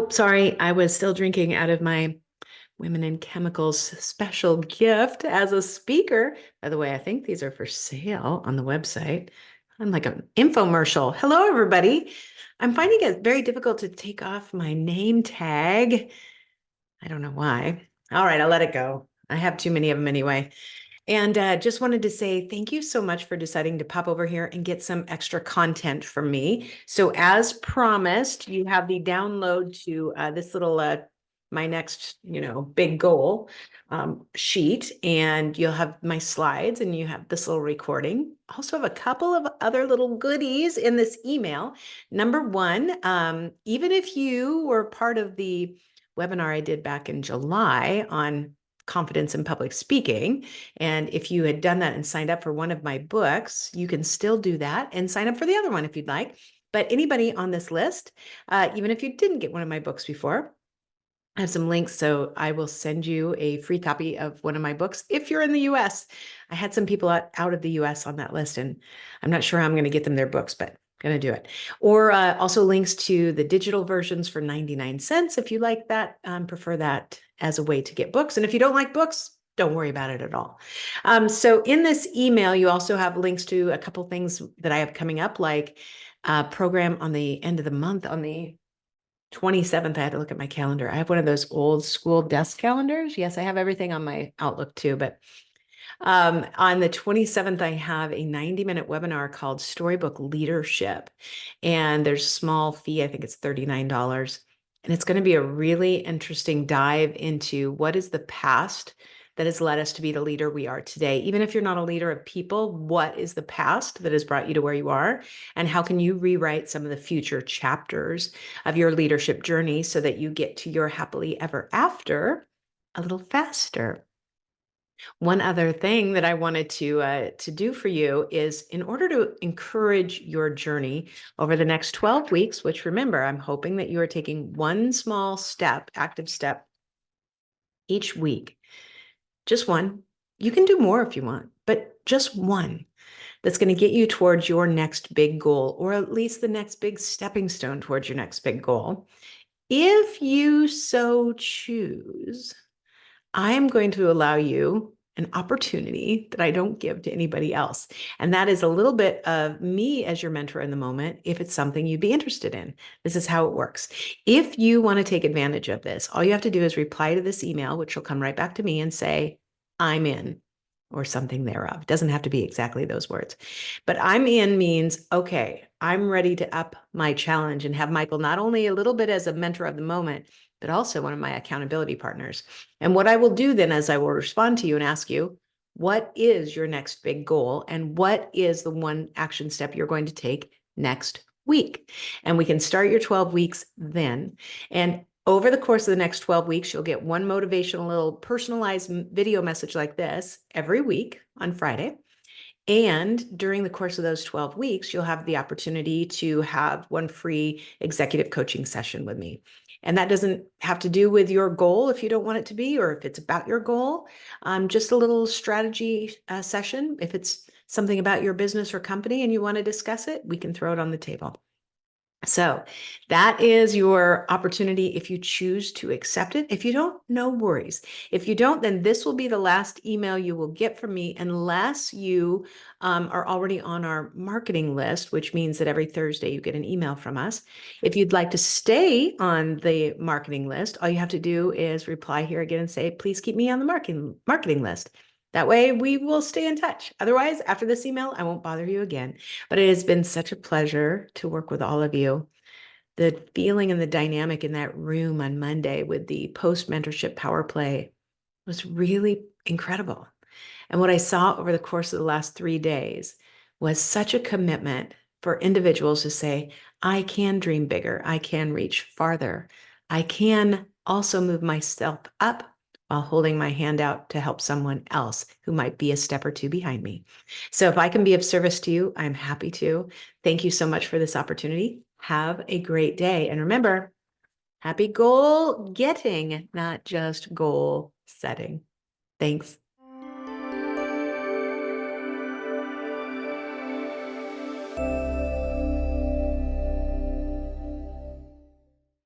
Oh, sorry. I was still drinking out of my Women in Chemicals special gift as a speaker. By the way, I think these are for sale on the website. I'm like an infomercial. Hello, everybody. I'm finding it very difficult to take off my name tag. I don't know why. All right, I'll let it go. I have too many of them anyway. And just wanted to say thank you so much for deciding to pop over here and get some extra content from me. So as promised, you have the download to this little my next, big goal sheet, and you'll have my slides and you have this little recording. Also have a couple of other little goodies in this email. Number one, even if you were part of the webinar I did back in July on confidence in public speaking. And if you had done that and signed up for one of my books, you can still do that and sign up for the other one if you'd like. But anybody on this list, even if you didn't get one of my books before, I have some links. So I will send you a free copy of one of my books if you're in the US. I had some people out of the US on that list, and I'm not sure how I'm going to get them their books, but going to do it. Or also links to the digital versions for 99 cents if you like that, prefer that as a way to get books. And if you don't like books, don't worry about it at all. So in this email, you also have links to a couple things that I have coming up, like a program on the end of the month on the 27th. I had to look at my calendar. I have one of those old school desk calendars. Yes, I have everything on my Outlook too, but on the 27th, I have a 90-minute webinar called Storybook Leadership. And there's a small fee. I think it's $39. And it's going to be a really interesting dive into what is the past that has led us to be the leader we are today. Even if you're not a leader of people, what is the past that has brought you to where you are? And how can you rewrite some of the future chapters of your leadership journey so that you get to your happily ever after a little faster? One other thing that I wanted to do for you is, in order to encourage your journey over the next 12 weeks, which, remember, I'm hoping that you are taking one small step, active step each week, just one. You can do more if you want, but just one that's going to get you towards your next big goal, or at least the next big stepping stone towards your next big goal. If you so choose, I am going to allow you an opportunity that I don't give to anybody else. And that is a little bit of me as your mentor in the moment, if it's something you'd be interested in. This is how it works. If you want to take advantage of this, all you have to do is reply to this email, which will come right back to me, and say, I'm in, or something thereof. It doesn't have to be exactly those words. But I'm in means, okay, I'm ready to up my challenge and have Michael not only a little bit as a mentor of the moment, but also one of my accountability partners. And what I will do then is I will respond to you and ask you, what is your next big goal? And what is the one action step you're going to take next week? And we can start your 12 weeks then. And over the course of the next 12 weeks, you'll get one motivational little personalized video message like this every week on Friday. And during the course of those 12 weeks, you'll have the opportunity to have one free executive coaching session with me. And that doesn't have to do with your goal if you don't want it to be, or if it's about your goal, just a little strategy session. If it's something about your business or company and you want to discuss it, we can throw it on the table. So that is your opportunity if you choose to accept it. If you don't, no worries. If you don't, then this will be the last email you will get from me, unless you are already on our marketing list, which means that every Thursday you get an email from us. If you'd like to stay on the marketing list, all you have to do is reply here again and say, please keep me on the marketing list. That way we will stay in touch. Otherwise, after this email, I won't bother you again. But it has been such a pleasure to work with all of you. The feeling and the dynamic in that room on Monday with the post-mentorship power play was really incredible. And what I saw over the course of the last 3 days was such a commitment for individuals to say, I can dream bigger. I can reach farther. I can also move myself up while holding my hand out to help someone else who might be a step or two behind me. So if I can be of service to you, I'm happy to. Thank you so much for this opportunity. Have a great day. And remember, happy goal getting, not just goal setting. Thanks.